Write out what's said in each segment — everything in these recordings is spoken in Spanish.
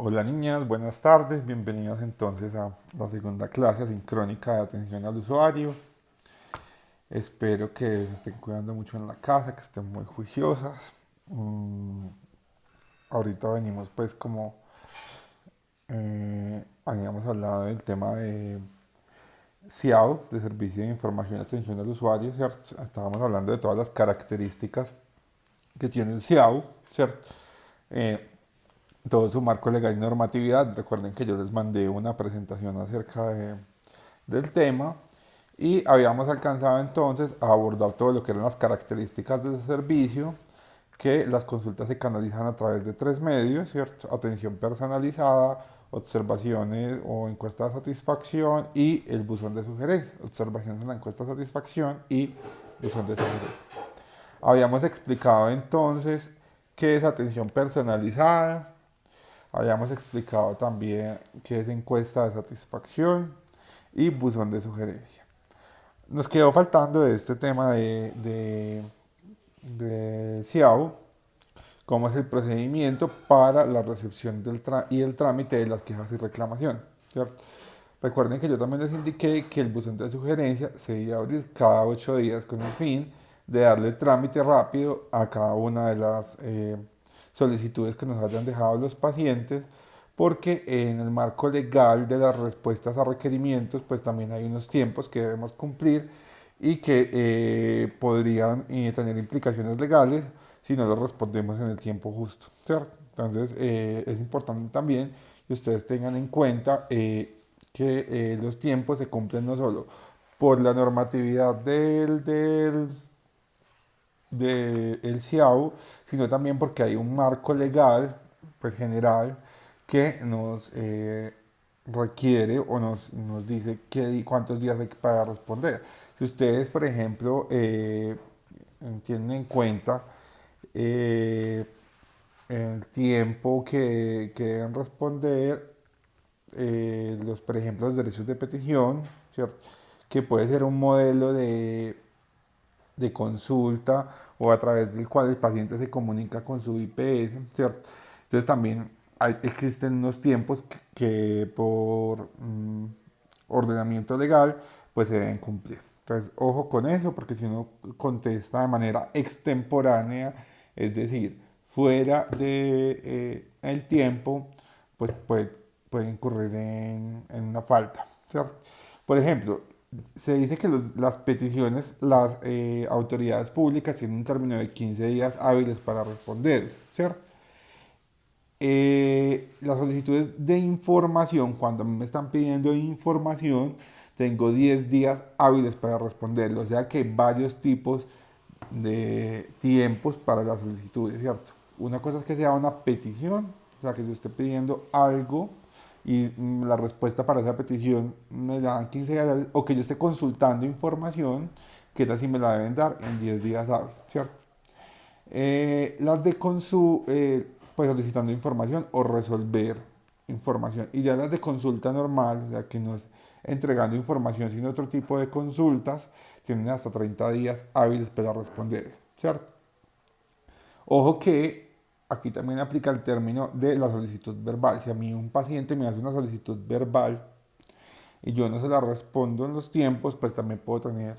Hola niñas, buenas tardes, bienvenidos entonces a la segunda clase sincrónica de atención al usuario. Espero que se estén cuidando mucho en la casa, que estén muy juiciosas. Mm, Ahorita venimos pues como habíamos hablado del tema de SIAO, de Servicio de Información y Atención al Usuario, ¿cierto? Estábamos hablando de todas las características que tiene el SIAO, ¿cierto? Eh, Todo su marco legal y normatividad. Recuerden que yo les mandé una presentación acerca del tema y habíamos alcanzado entonces a abordar todo lo que eran las características de su servicio, que las consultas se canalizan a través de tres medios, ¿cierto? Atención personalizada, observaciones o encuesta de satisfacción y el buzón de sugerencias. Observaciones en la encuesta de satisfacción y buzón de sugerencias. Habíamos explicado entonces qué es atención personalizada, habíamos explicado también qué es encuesta de satisfacción y buzón de sugerencia. Nos quedó faltando de este tema de SIAO, cómo es el procedimiento para la recepción y el trámite de las quejas y reclamaciones, ¿cierto? Recuerden que yo también les indiqué que el buzón de sugerencia se iba a abrir cada 8 días con el fin de darle trámite rápido a cada una de las solicitudes que nos hayan dejado los pacientes, porque en el marco legal de las respuestas a requerimientos, pues también hay unos tiempos que debemos cumplir y que podrían tener implicaciones legales si no lo respondemos en el tiempo justo, ¿cierto? Entonces es importante también que ustedes tengan en cuenta que los tiempos se cumplen no solo por la normatividad del CIAU, sino también porque hay un marco legal pues, general que nos requiere o nos dice cuántos días hay para responder. Si ustedes, por ejemplo, tienen en cuenta eh, el tiempo que deben responder, por ejemplo, los derechos de petición, ¿cierto? Que puede ser un modelo de consulta o a través del cual el paciente se comunica con su IPS, ¿cierto? Entonces también existen unos tiempos que por ordenamiento legal pues se deben cumplir. Entonces, ojo con eso, porque si uno contesta de manera extemporánea, es decir, fuera de el tiempo, pues puede incurrir en una falta, ¿cierto? Por ejemplo, se dice que las peticiones, las autoridades públicas tienen un término de 15 días hábiles para responder, ¿cierto? Las solicitudes de información, cuando a mí me están pidiendo información, tengo 10 días hábiles para responderlo, o sea que varios tipos de tiempos para las solicitudes, ¿cierto? Una cosa es que sea una petición, o sea que yo esté pidiendo algo y la respuesta para esa petición me la dan 15 días, o que yo esté consultando información, que esa sí me la deben dar en 10 días hábiles, ¿cierto? Las de pues solicitando información o resolver información. Y ya las de consulta normal, o sea que no es entregando información, sino otro tipo de consultas, tienen hasta 30 días hábiles para responder, ¿cierto? Ojo que aquí también aplica el término de la solicitud verbal. Si a mí un paciente me hace una solicitud verbal y yo no se la respondo en los tiempos, pues también puedo tener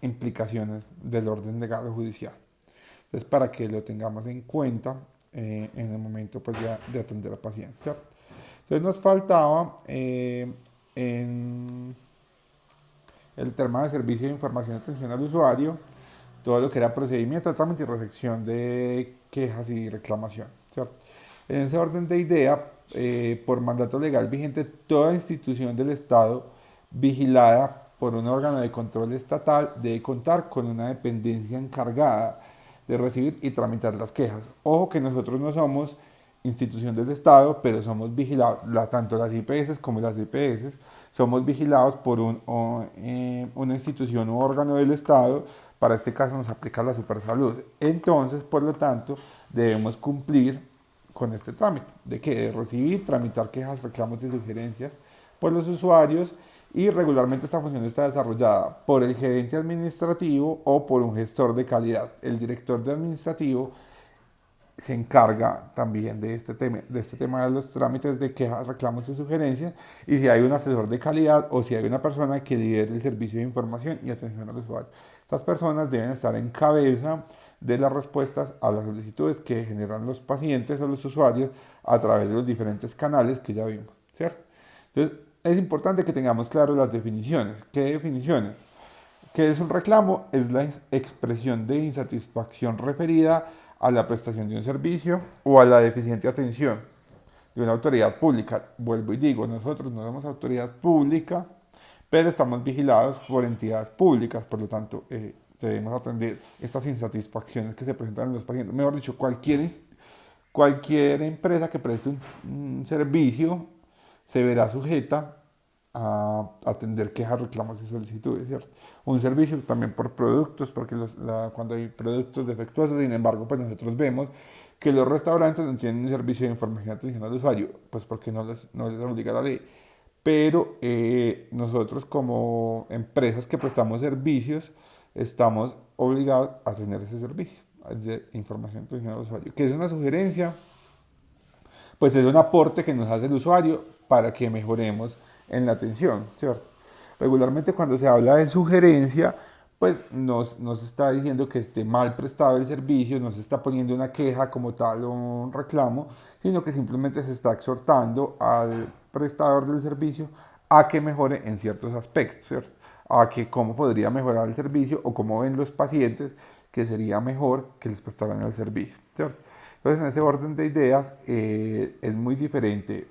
implicaciones del orden legal o judicial. Entonces, para que lo tengamos en cuenta en el momento pues, de atender al paciente, ¿cierto? Entonces, nos faltaba en el tema de servicio de información y atención al usuario, todo lo que era procedimiento, trámite y recepción de quejas y reclamación, ¿cierto? En ese orden de idea, por mandato legal vigente, toda institución del Estado vigilada por un órgano de control estatal debe contar con una dependencia encargada de recibir y tramitar las quejas. Ojo que nosotros no somos institución del Estado, pero somos vigilados, tanto las IPS como las IPS, somos vigilados por una institución u órgano del Estado. Para este caso nos aplica la Supersalud. Entonces, por lo tanto, debemos cumplir con este trámite, de que de recibir, tramitar quejas, reclamos y sugerencias por los usuarios, y regularmente esta función está desarrollada por el gerente administrativo o por un gestor de calidad. El director de administrativo se encarga también de este tema de los trámites de quejas, reclamos y sugerencias, y si hay un asesor de calidad o si hay una persona que lidere el servicio de información y atención al usuario. Estas personas deben estar en cabeza de las respuestas a las solicitudes que generan los pacientes o los usuarios a través de los diferentes canales que ya vimos, ¿cierto? Entonces, es importante que tengamos claro las definiciones. ¿Qué definiciones? ¿Qué es un reclamo? Es la expresión de insatisfacción referida a la prestación de un servicio o a la deficiente atención de una autoridad pública. Vuelvo y digo, nosotros no somos autoridad pública, pero estamos vigilados por entidades públicas, por lo tanto, debemos atender estas insatisfacciones que se presentan en los pacientes. Mejor dicho, cualquier empresa que preste un servicio se verá sujeta a atender quejas, reclamos y solicitudes, ¿cierto? Un servicio también por productos, porque cuando hay productos defectuosos, sin embargo, pues nosotros vemos que los restaurantes no tienen un servicio de información y atención al usuario, pues porque no les obliga la ley. Pero nosotros como empresas que prestamos servicios, estamos obligados a tener ese servicio de información y atención al usuario, que es una sugerencia, pues es un aporte que nos hace el usuario para que mejoremos en la atención, ¿cierto? Regularmente cuando se habla de sugerencia, pues nos está diciendo que esté mal prestado el servicio, no se está poniendo una queja como tal o un reclamo, sino que simplemente se está exhortando al prestador del servicio a que mejore en ciertos aspectos, ¿cierto? A que cómo podría mejorar el servicio o cómo ven los pacientes que sería mejor que les prestaran el servicio, ¿cierto? Entonces, en ese orden de ideas, es muy diferente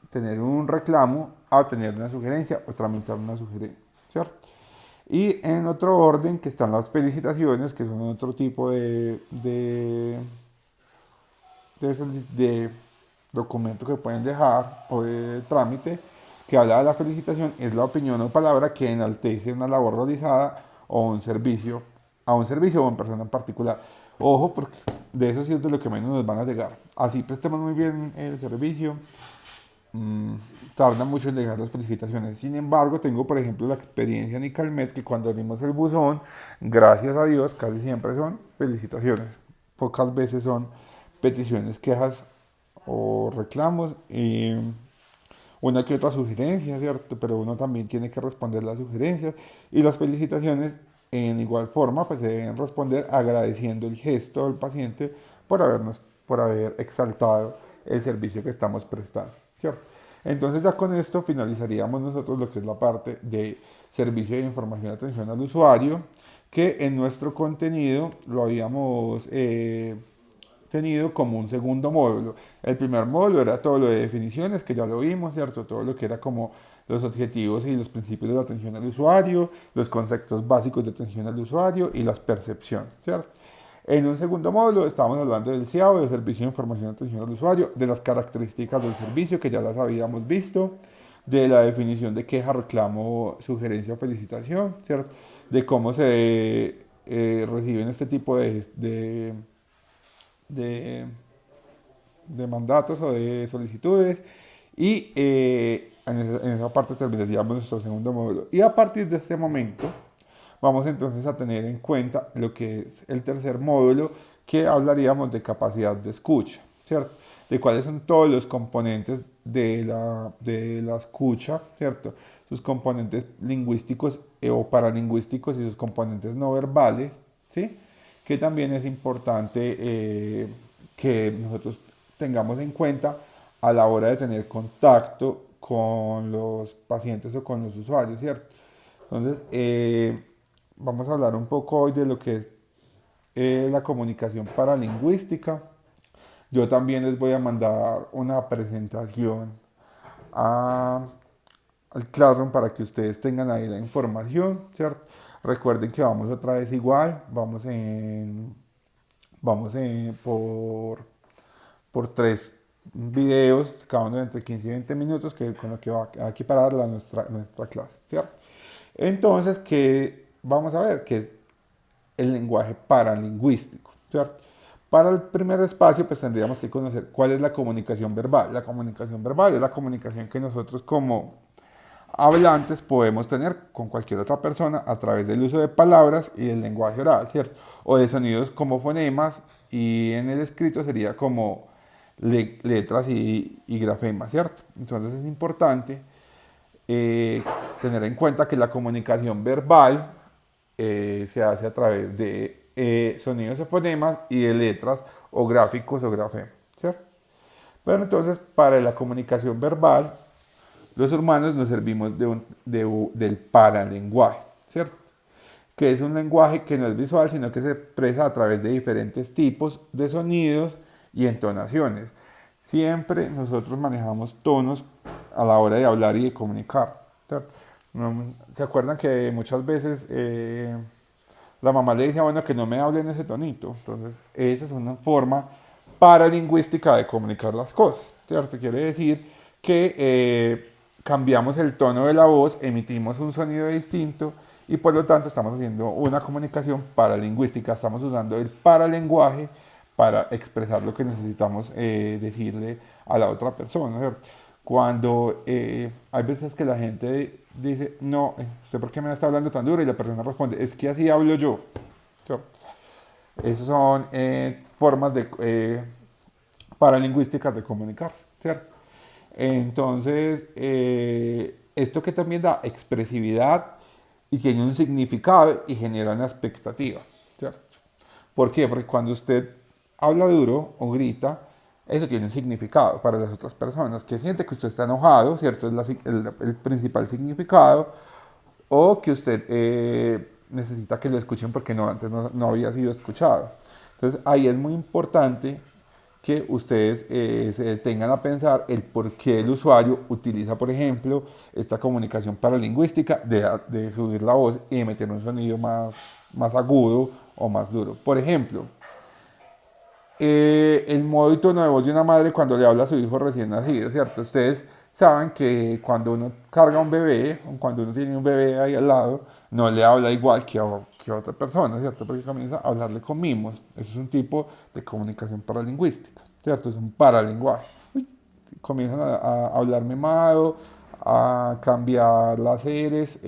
tener un reclamo a tener una sugerencia o tramitar una sugerencia, ¿cierto? Y en otro orden que están las felicitaciones, que son otro tipo de documento que pueden dejar o de trámite que habla de la felicitación, es la opinión o palabra que enaltece una labor realizada o un servicio, a un servicio o a una persona en particular. Ojo, porque de eso sí es de lo que menos nos van a llegar. Así prestemos muy bien el servicio, tarda mucho en llegar las felicitaciones. Sin embargo, tengo por ejemplo la experiencia en Icalmet que cuando abrimos el buzón, gracias a Dios, casi siempre son felicitaciones. Pocas veces son peticiones, quejas o reclamos. Una que otra sugerencia, ¿cierto? Pero uno también tiene que responder las sugerencias y las felicitaciones en igual forma, pues se deben responder agradeciendo el gesto del paciente por haber exaltado el servicio que estamos prestando, ¿cierto? Entonces ya con esto finalizaríamos nosotros lo que es la parte de servicio de información y atención al usuario, que en nuestro contenido lo habíamos tenido como un segundo módulo. El primer módulo era todo lo de definiciones, que ya lo vimos, ¿cierto? Todo lo que era como los objetivos y los principios de la atención al usuario, los conceptos básicos de atención al usuario y las percepciones, ¿cierto? En un segundo módulo estábamos hablando del CIAO, del Servicio de Información y Atención al Usuario, de las características del servicio, que ya las habíamos visto, de la definición de queja, reclamo, sugerencia o felicitación, ¿cierto? De cómo se reciben este tipo de, de mandatos o de solicitudes y en esa parte terminaríamos nuestro segundo módulo. Y a partir de este momento vamos entonces a tener en cuenta lo que es el tercer módulo, que hablaríamos de capacidad de escucha, ¿cierto? De cuáles son todos los componentes de la escucha, ¿cierto? Sus componentes lingüísticos o paralingüísticos y sus componentes no verbales, ¿sí? Que también es importante que nosotros tengamos en cuenta a la hora de tener contacto con los pacientes o con los usuarios, ¿cierto? Entonces, vamos a hablar un poco hoy de lo que es la comunicación paralingüística. Yo también les voy a mandar una presentación a, al Classroom para que ustedes tengan ahí la información, ¿cierto? Recuerden que vamos otra vez igual, por tres videos, cada uno de entre 15 y 20 minutos, que con lo que va a equiparar nuestra clase, ¿cierto? Entonces, ¿qué vamos a ver? Que es el lenguaje paralingüístico, ¿cierto? Para el primer espacio, pues tendríamos que conocer cuál es la comunicación verbal. La comunicación verbal es la comunicación que nosotros como hablantes podemos tener con cualquier otra persona a través del uso de palabras y del lenguaje oral, ¿cierto? O de sonidos como fonemas y en el escrito sería como letras y grafemas, ¿cierto? Entonces es importante eh, tener en cuenta que la comunicación verbal se hace a través de sonidos o fonemas y de letras o gráficos o grafemas, ¿cierto? Pero entonces, para la comunicación verbal, los humanos nos servimos del paralenguaje, ¿cierto? Que es un lenguaje que no es visual, sino que se expresa a través de diferentes tipos de sonidos y entonaciones. Siempre nosotros manejamos tonos a la hora de hablar y de comunicar, ¿cierto? ¿Se acuerdan que muchas veces la mamá le dice, bueno, que no me hable en ese tonito? Entonces, esa es una forma paralingüística de comunicar las cosas, ¿cierto? Quiere decir que cambiamos el tono de la voz, emitimos un sonido distinto y por lo tanto estamos haciendo una comunicación paralingüística, estamos usando el paralenguaje para expresar lo que necesitamos decirle a la otra persona, ¿cierto? Cuando hay veces que la gente dice, no, ¿usted por qué me está hablando tan duro? Y la persona responde, es que así hablo yo. ¿Cierto? Esas son formas de, paralingüísticas de comunicar, ¿cierto? Entonces, esto que también da expresividad y tiene un significado y genera una expectativa, ¿cierto? ¿Por qué? Porque cuando usted habla duro o grita, eso tiene un significado para las otras personas, que siente que usted está enojado, ¿cierto? Es el principal significado, o que usted necesita que lo escuchen porque antes no había sido escuchado. Entonces ahí es muy importante que ustedes se detengan a pensar el por qué el usuario utiliza, por ejemplo, esta comunicación paralingüística de subir la voz y de meter un sonido más agudo o más duro. Por ejemplo, el modo y tono de voz de una madre cuando le habla a su hijo recién nacido, ¿cierto? Ustedes saben que cuando uno carga un bebé, o cuando uno tiene un bebé ahí al lado, no le habla igual que a otra persona, ¿cierto? Porque comienza a hablarle con mimos. Eso es un tipo de comunicación paralingüística, ¿cierto? Es un paralenguaje. Uy, comienzan a hablar mimado, a cambiar las eres,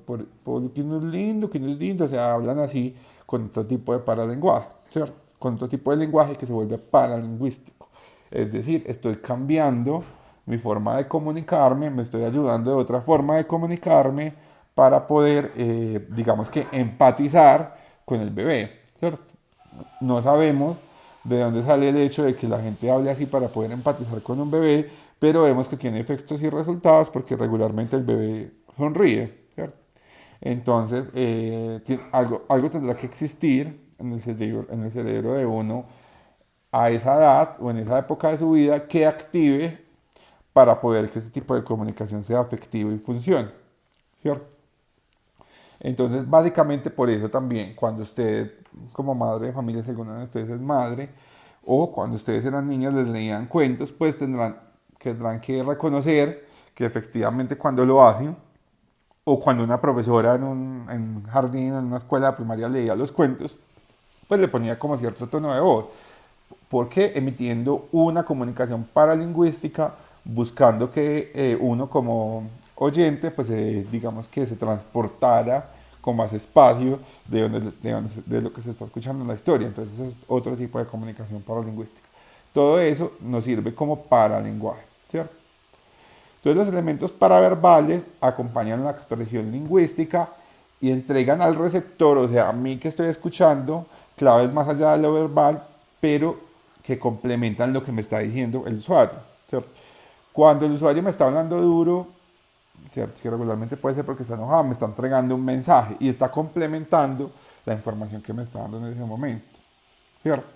por que no es lindo, o sea, hablan así con otro tipo de paralenguaje, ¿cierto? Con otro tipo de lenguaje que se vuelve paralingüístico. Es decir, estoy cambiando mi forma de comunicarme, me estoy ayudando de otra forma de comunicarme para poder, digamos que, empatizar con el bebé, ¿cierto? No sabemos de dónde sale el hecho de que la gente hable así para poder empatizar con un bebé, pero vemos que tiene efectos y resultados porque regularmente el bebé sonríe, ¿cierto? Entonces, algo tendrá que existir en el cerebro de uno a esa edad o en esa época de su vida que active para poder que ese tipo de comunicación sea efectivo y funcione, ¿cierto? Entonces, básicamente por eso también, cuando usted, como madre de familia, si alguna de ustedes es madre, o cuando ustedes eran niños les leían cuentos, pues tendrán que reconocer que efectivamente cuando lo hacen, o cuando una profesora en un jardín, en una escuela primaria leía los cuentos, pues le ponía como cierto tono de voz, porque emitiendo una comunicación paralingüística, buscando que uno como oyente, pues digamos que se transportara con más espacio de lo que se está escuchando en la historia. Entonces es otro tipo de comunicación paralingüística. Todo eso nos sirve como paralenguaje, ¿cierto? Entonces los elementos paraverbales acompañan la expresión lingüística y entregan al receptor, o sea, a mí que estoy escuchando, claves más allá de lo verbal, pero que complementan lo que me está diciendo el usuario, ¿cierto? Cuando el usuario me está hablando duro, ¿cierto? Que regularmente puede ser porque está enojado, me está entregando un mensaje y está complementando la información que me está dando en ese momento, ¿cierto?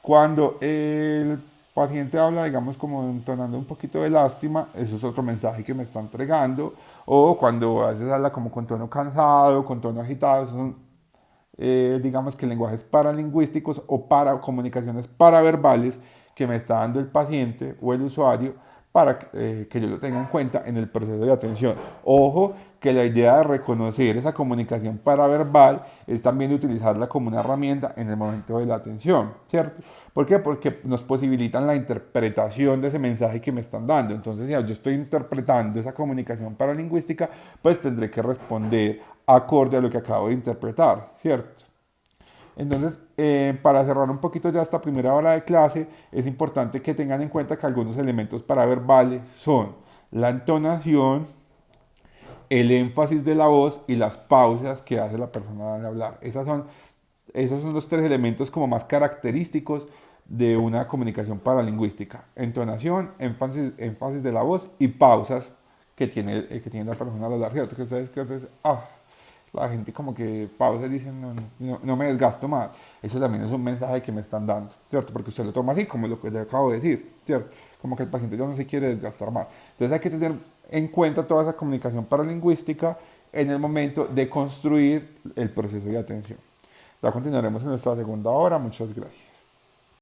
Cuando el paciente habla, digamos, como entonando un poquito de lástima, eso es otro mensaje que me está entregando. O cuando a veces habla como con tono cansado, con tono agitado, esos son, digamos que lenguajes paralingüísticos o para comunicaciones paraverbales que me está dando el paciente o el usuario para que yo lo tenga en cuenta en el proceso de atención. Ojo, que la idea de reconocer esa comunicación paraverbal es también utilizarla como una herramienta en el momento de la atención, ¿cierto? ¿Por qué? Porque nos posibilitan la interpretación de ese mensaje que me están dando. Entonces, si yo estoy interpretando esa comunicación paralingüística, pues tendré que responder acorde a lo que acabo de interpretar, ¿cierto? Entonces, Para cerrar un poquito ya esta primera hora de clase, es importante que tengan en cuenta que algunos elementos paraverbales son la entonación, el énfasis de la voz y las pausas que hace la persona al hablar. Esos son los tres elementos como más característicos de una comunicación paralingüística. Entonación, énfasis de la voz y pausas que tiene la persona al hablar. ¿Cierto? Que ustedes creo que la gente como que pausa y dicen no me desgasto más. Eso también es un mensaje que me están dando, ¿cierto? Porque usted lo toma así como lo que le acabo de decir, ¿cierto? Como que el paciente ya no se quiere desgastar más. Entonces hay que tener en cuenta toda esa comunicación paralingüística en el momento de construir el proceso de atención. Ya continuaremos en nuestra segunda hora. Muchas gracias.